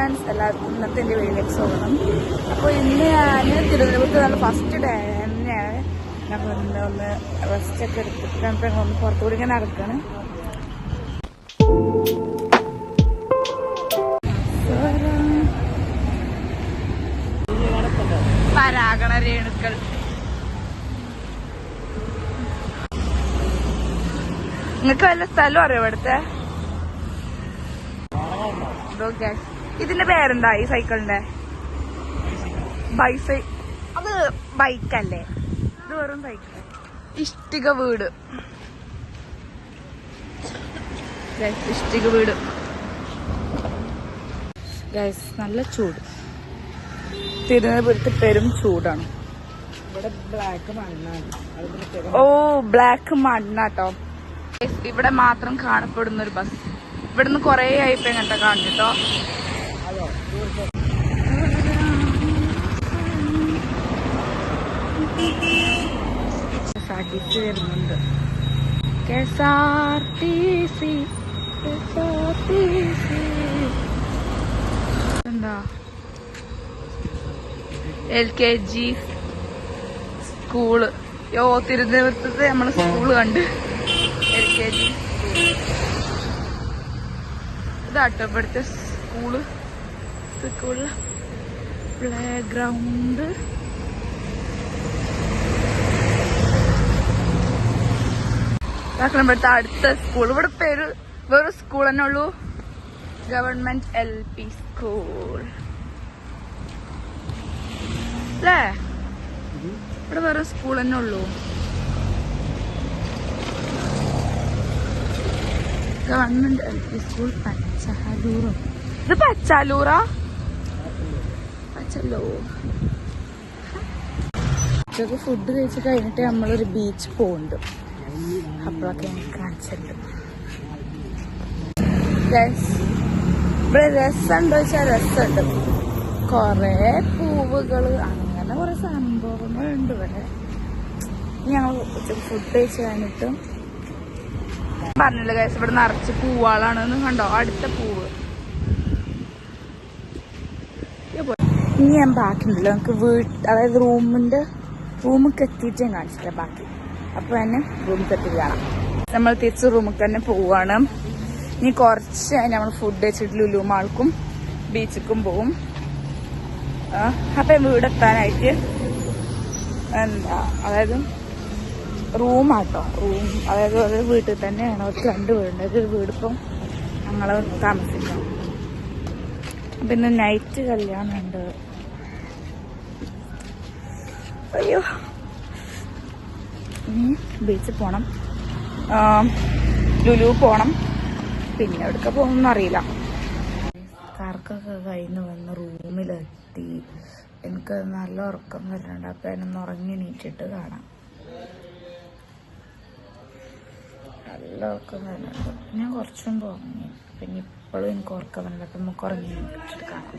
Friends, എല്ലാവർക്കും ഇന്നത്തെ എൻ്റെ വീട്ടിലേക്ക് സ്വാഗതം. അപ്പോൾ ഇന്ന് ഞാൻ തിരുവനന്തപുരത്ത് നല്ല ഫസ്റ്റ് ഡേ തന്നെയാണ്. ഞങ്ങൾ ഒന്ന് റെസ്റ്റൊക്കെ എടുത്തിട്ട് ഞങ്ങൾ ഒന്ന് പുറത്തുകൂടി ഇങ്ങനെ നടക്കുകയാണ്. പരാഗണ രേണുക്കൾ. നിങ്ങൾക്ക് വല്ല സ്ഥലം അറിയോ ഇവിടുത്തെ? ഇതിന്റെ പേരെന്താ ഈ സൈക്കിളിന്റെ? അത് ബൈക്കല്ലേ? ഇത് വെറും സൈക്കിൾ. ഇഷ്ടിക വീട്. ഇഷ്ടിക വീട് ഗൈസ്. നല്ല ചൂട്. തിരുവനന്തപുരത്ത് പെരും ചൂടാണ്. ഇവിടെ ബ്ലാക്ക് മണ്ണാണ്. ഓ, ബ്ലാക്ക് മണ്ണാട്ടോ. ഇവിടെ മാത്രം കാണപ്പെടുന്ന ഒരു ബസ്. ഇവിടുന്ന് കൊറേ ആയിപ്പോ എങ്ങനത്തെ കാണിട്ടോ. വരുന്നുണ്ട്. എന്താ LKG സ്കൂള്. തിരുവനന്തപുരത്ത് നമ്മള് സ്കൂള് കണ്ട്. LKG ഇതാട്ടോ ഇവിടുത്തെ സ്കൂള്. Play ground. ഇവിടുത്തെ അടുത്ത സ്കൂൾ. ഇവിടെ പേര് വേറെ സ്കൂൾ തന്നെ ഉള്ളൂ. ഗവൺമെന്റ് LP സ്കൂൾ അല്ലേ? ഇവിടെ വേറെ സ്കൂൾ തന്നെ ഉള്ളൂ. ഗവൺമെന്റ് LP സ്കൂൾ പച്ചാലൂറും. ഇത് പച്ചാലൂറാ? പച്ചല്ലൂർ. ഉച്ചക്ക് ഫുഡ് കഴിച്ച് കഴിഞ്ഞിട്ട് നമ്മളൊരു ബീച്ച് പോകുന്നുണ്ട്. അപ്പോഴൊക്കെ എനിക്ക് കാണിച്ചിട്ടുണ്ട്. ഇവിടെ രസമുണ്ടോ ചോദിച്ചാൽ രസമുണ്ട്. കൊറേ പൂവുകള് അങ്ങനെ കൊറേ സംഭവങ്ങളുണ്ട് ഇവിടെ. ഞങ്ങൾ ഉച്ചക്ക് ഫുഡ് കഴിച്ച് കഴിഞ്ഞിട്ട് പറഞ്ഞില്ല ഗൈസ്, ഇവിടെ നിറച്ച് പൂവാളാണ്. കണ്ടോ അടുത്ത പൂവ്. ഇനി ഞാൻ ബാക്കിയുണ്ടല്ലോ നമുക്ക് അതായത് റൂമിൽ എത്തിയിട്ട് ഞാൻ കാണിച്ചില്ല ബാക്കി. അപ്പൊ തന്നെ റൂമിൽ എത്തിയിട്ട് കാണാം. നമ്മൾ തിരിച്ച് റൂമിൽ തന്നെ പോവാണ്. ഇനി കുറച്ച് നമ്മൾ ഫുഡ് വെച്ചിട്ട് ലുലു മാൾക്കും ബീച്ചിക്കും പോവും. അപ്പൊ വീടെത്താനായിട്ട് എന്താ അതായത് റൂമാട്ടോ. അതായത് ഒരു വീട്ടിൽ തന്നെയാണ്. അവർക്ക് 2 വീടുണ്ട്. ഒരു വീടിപ്പം ഞങ്ങളെ താമസിക്കാം. പിന്നെ നൈറ്റ് കല്യാണമുണ്ട്. അയ്യോ, ഇനി ബീച്ചിൽ പോണം, ലുലു പോണം, പിന്നെ എവിടേക്ക് പോകുമെന്ന് അറിയില്ല. കറക്കൊക്കെ കഴിഞ്ഞ് വന്ന് റൂമിലെത്തി. എനിക്ക് നല്ല ഉറക്കം വരുന്നുണ്ട്. അപ്പൊ അതിനൊന്ന് ഉറങ്ങി എണീറ്റിട്ട് കാണാം. നല്ല ഉറക്കം വരുന്നുണ്ട്. ഞാൻ കുറച്ചും മുമ്പ് ഉറങ്ങി. പിന്നെ ഇപ്പോഴും എനിക്ക് ഉറക്കം വരുന്നുണ്ട്. അപ്പൊ നമുക്ക് ഉറങ്ങി എണീറ്റിട്ട് കാണാം.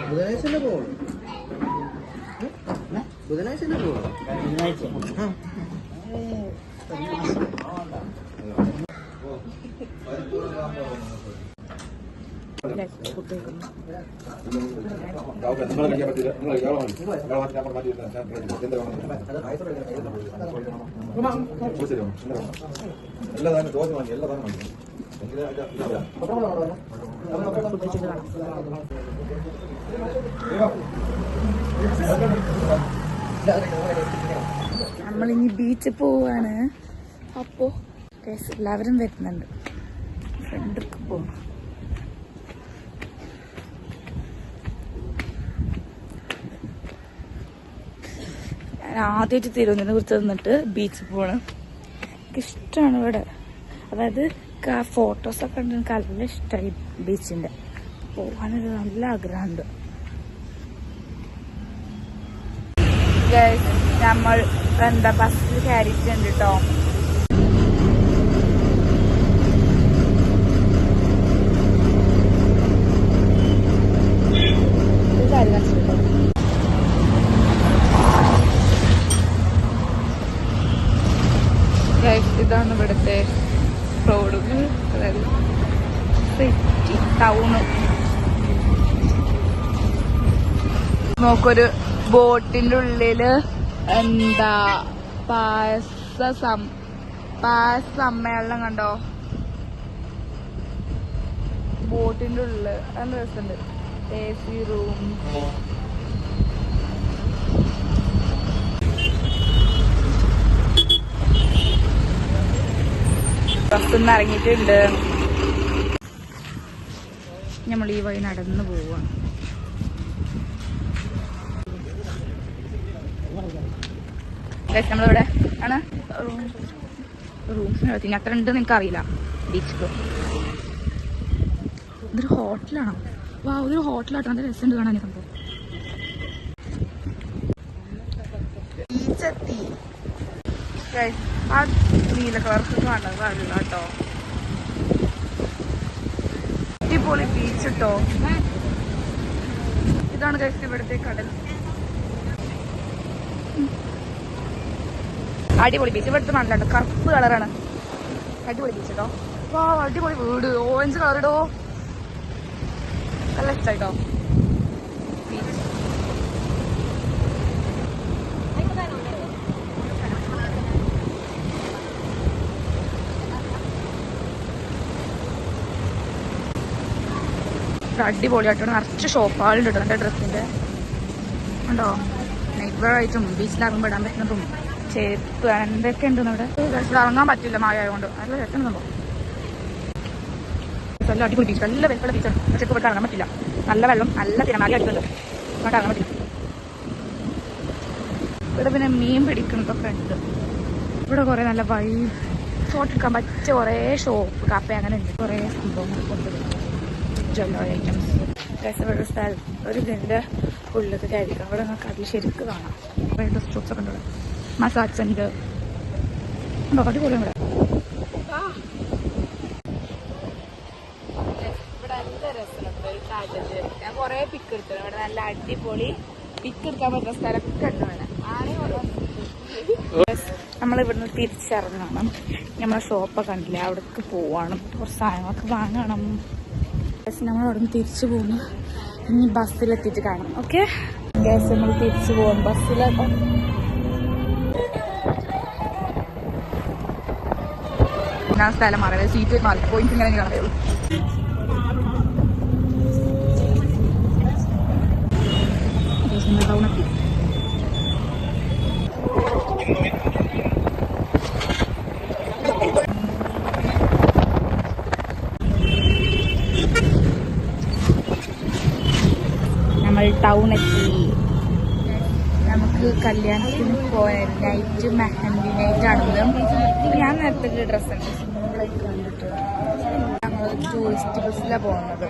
ബുധനാഴ്ച പോകും. ബുധനാഴ്ച പോകും. നമ്മളിനി ബീച്ചിൽ പോവാണ്. അപ്പോ എല്ലാവരും വരുന്നുണ്ട്. ഫ്രണ്ടൊക്കെ പോകും. ഞാൻ ആദ്യമായിട്ട് തിരുവനന്തപുരത്ത് നിന്നിട്ട് ബീച്ചിൽ പോകണം. എനിക്കിഷ്ടമാണ് ഇവിടെ. അതായത് ഫോട്ടോസൊക്കെ ഉണ്ട്. എനിക്ക് നല്ല ഇഷ്ടമായി ബീച്ചിന്റെ. പോകാനൊരു നല്ല ആഗ്രഹമുണ്ട്. നമ്മൾ എന്താ ബസ്സിൽ കയറിയിട്ടുണ്ട് കേട്ടോ. ഇതാണ് ഇവിടുത്തെ റോഡുകൾ, അതായത് സിറ്റി ടൗണ്. നോക്കൊരു ബോട്ടിന്റെ ഉള്ളില് എന്താ പായസ സമ്മേളനം കണ്ടോ, ബോട്ടിന്റെ ഉള്ളില്. നല്ല രസമുണ്ട്. AC room. ബസ്സിന്ന് ഇറങ്ങിയിട്ടുണ്ട്. നമ്മൾ ഈ വഴി നടന്നു പോവാണ്. നമ്മളിവിടെ ആണ് റൂംസിന് ഇനി അത്ര ഉണ്ടെന്ന് എനിക്കറിയില്ല. ബീച്ചിൽ ഇതൊരു ഹോട്ടലാണോ? വാ, ഇതൊരു ഹോട്ടലാട്ടോ. നല്ല രസമുണ്ട് കാണാൻ സംഭവം. ബീച്ചെത്തി. ആ നീല കളർക്ക് കാണുന്നത് വെള്ളം കേട്ടോ. അടിപൊളി ബീച്ച് കേട്ടോ. ഇതാണ് ഗൈസ് ഇവിടുത്തെ കടൽ. അടിപൊളി ബീച്ച്. ഇവിടുത്തെ മണ്ണുണ്ടോ, കറുപ്പ് കളറാണ്. അടിപൊളി ബീച്ച് കേട്ടോ. വാ, അടിപൊളി വീട്, ഓറഞ്ച് കളർ ഇടോ. നല്ല ഇഷ്ടമായിട്ടോ ബീച്ച്. അടിപൊളിയായിട്ടാണ്. നിറച്ച് ഷോപ്പുകളുണ്ട് കേട്ടോ. എൻ്റെ ഡ്രസ്സിൻ്റെ ഉണ്ടോ, നൈറ്റ് വെയർ ആയിട്ടും ബീച്ചിലിറങ്ങുമ്പോൾ ഇടാൻ പറ്റുന്നതും ചെരുപ്പ് എന്തൊക്കെ ഉണ്ടെന്ന്. ഇവിടെ ഇറങ്ങാൻ പറ്റില്ല മഴ ആയതുകൊണ്ട്. നല്ല രസമാണ് സംഭവം. നല്ല അടിപൊളി ബീച്ച്, നല്ല വെള്ളം ബീച്ചാണ്. പക്ഷെ ഇപ്പോൾ ഇവിടെ ഇറങ്ങാൻ പറ്റില്ല. നല്ല വെള്ളം, നല്ല തിരമാല അടിക്കുന്നുണ്ട്. അങ്ങോട്ട് ഇറങ്ങാൻ പറ്റില്ല. ഇവിടെ പിന്നെ മീൻ പിടിക്കുന്നതൊക്കെ ഉണ്ട്. ഇവിടെ കുറേ നല്ല ഫോട്ടോ എടുക്കാൻ പറ്റിയ കുറേ ഷോപ്പ്, കഫേ അങ്ങനെ ഉണ്ട്. കുറേ സംഭവങ്ങൾ കൊണ്ടുവരും. Jewellery items. ഇവിടെ സ്ഥലം ഒരു ഇതിൻ്റെ ഉള്ളിലൊക്കെ കയറിക്കാം. ഇവിടെ നമുക്ക് അതിൽ ശരിക്കും കാണാം. കുറേ ഡ്രസ് ഷോപ്സ് ഒക്കെ ഉണ്ട്. മസാജ് സെന്റർ അടിപൊളിയാണ് ഇവിടെ. ഇവിടെ നല്ല രസമുണ്ട്. ഒരു കാറ്റത്ത് ഞാൻ കുറേ പിക്ക് എടുത്തു. ഇവിടെ നല്ല അടിപൊളി പിക്ക് എടുക്കാൻ പറ്റുന്ന സ്ഥലമൊക്കെ ഉണ്ട് ഇവിടെ. നമ്മൾ ഇവിടുന്ന് തിരിച്ചിറങ്ങണം. നമ്മളെ ഷോപ്പൊക്കെ കണ്ടില്ലേ, അവിടേക്ക് പോവാണ്. കുറച്ച് സാധനങ്ങളൊക്കെ വാങ്ങണം. നമ്മൾ അവിടെ നിന്ന് തിരിച്ചു പോകുന്നു. ഇനി ബസ്സിലെത്തിയിട്ട് കാണാം. ഓക്കെ ഗ്യാസ് നമ്മൾ തിരിച്ചു പോകും ബസ്സിലെത്താം. ഞാൻ സ്ഥലം മാറിയത് സീറ്റ് മാറി പോയിന്റ് ഇങ്ങനെ കാണുള്ളൂ. ടൗണെത്തി. നമ്മൾ ടൗണെത്തി. നമുക്ക് കല്യാണത്തിന് പോയ നൈറ്റ് മെഹന്തി നൈറ്റ് ആണെങ്കിലും ഞാൻ നേരത്തെ ഡ്രസ്സുണ്ട് സിമ്പിളായിട്ട് കണ്ടിട്ട്. ഞങ്ങൾ ടൂറിസ്റ്റ് ബസ്സിലാണ് പോകുന്നത്.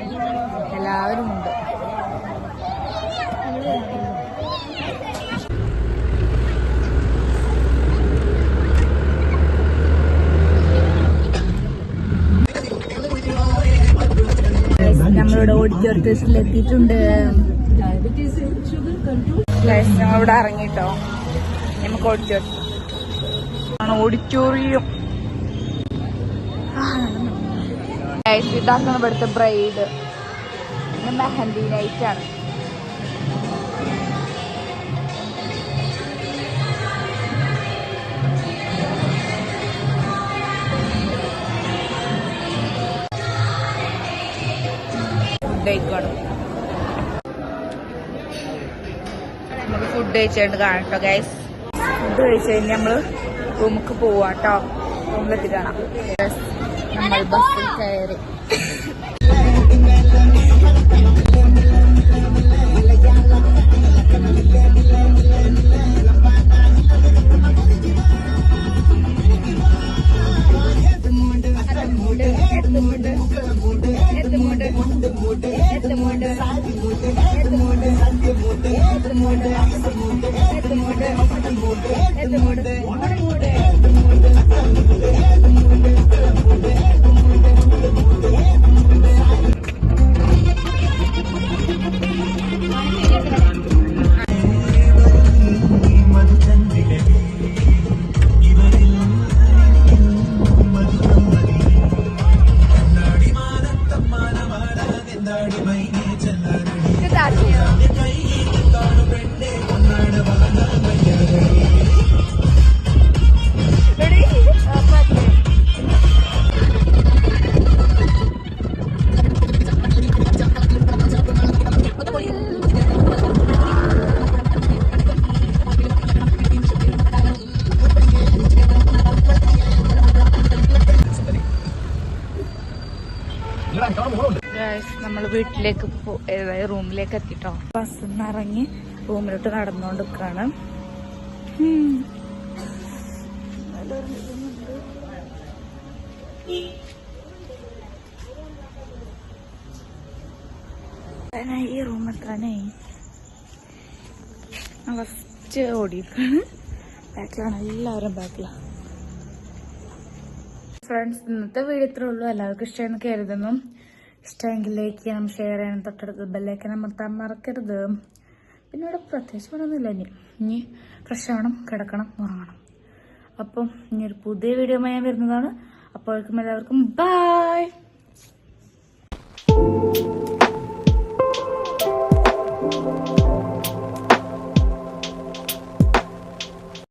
എല്ലാവരും ഉണ്ട്. നമ്മളിവിടെ ഓഡിറ്റോറിയത്തിൽ എത്തിയിട്ടുണ്ട്. ഞങ്ങളിവിടെ ഇറങ്ങിട്ടോ. നമുക്ക് ഓഡിറ്റോറിയം ഇതാക്കുന്ന ഇവിടുത്തെ ബ്രൈഡ്. മെഹന്തി നൈറ്റ് ആണ്. നമുക്ക് ഫുഡ് കഴിച്ചിട്ട് കാണട്ടോ ഗൈസ്. ഫുഡ് കഴിച്ച് കഴിഞ്ഞ് നമ്മള് റൂമിക്ക് പോവാട്ടോ. റൂമിലെത്തി കാണാം. നമ്മൾ ബസ്സിൽ കയറി. വീട്ടിലേക്ക് റൂമിലേക്ക് എത്തിട്ടോ. ബസ്സിൽ നിന്ന് ഇറങ്ങി റൂമിലോട്ട് നടന്നുകൊണ്ട് നിൽക്കുകയാണ്. ഈ റൂം എത്രയാണേ ഫസ്റ്റ് ഓടിയിരിക്കാണ്. ബാക്കിലാണ്, എല്ലാവരും ബാക്കിലാണ്. ഫ്രണ്ട്സ്, ഇന്നത്തെ വീഡിയോ ഇത്രേ ഉള്ളൂ. എല്ലാവർക്കും ഇഷ്ടമെന്ന് കരുതുന്നു. ഇഷ്ടമെങ്കിൽ ലൈക്ക് ചെയ്യണം, ഷെയർ ചെയ്യണം, തൊട്ടടുത്ത് ബെല്ലൈക്കൻ അമർത്താൻ മറക്കരുത്. പിന്നെ ഇവിടെ പ്രത്യേകിച്ച് വേണമെന്നില്ല. ഇനി ഫ്രഷ് ആവണം, കിടക്കണം, ഉറങ്ങണം. അപ്പം ഇനി ഒരു പുതിയ വീഡിയോ ഞാൻ വരുന്നതാണ്. അപ്പോഴേക്കും എല്ലാവർക്കും ബൈ.